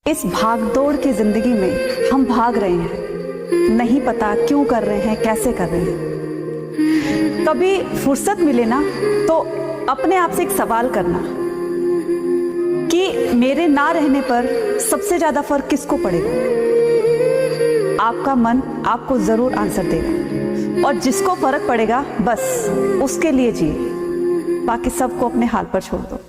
इस भागदौड़ की जिंदगी में हम भाग रहे हैं, नहीं पता क्यों कर रहे हैं, कैसे कर रहे हैं। कभी फुर्सत मिले ना तो अपने आप से एक सवाल करना कि मेरे ना रहने पर सबसे ज्यादा फर्क किसको पड़ेगा। आपका मन आपको जरूर आंसर देगा और जिसको फर्क पड़ेगा बस उसके लिए जिए, बाकी सबको अपने हाल पर छोड़ दो।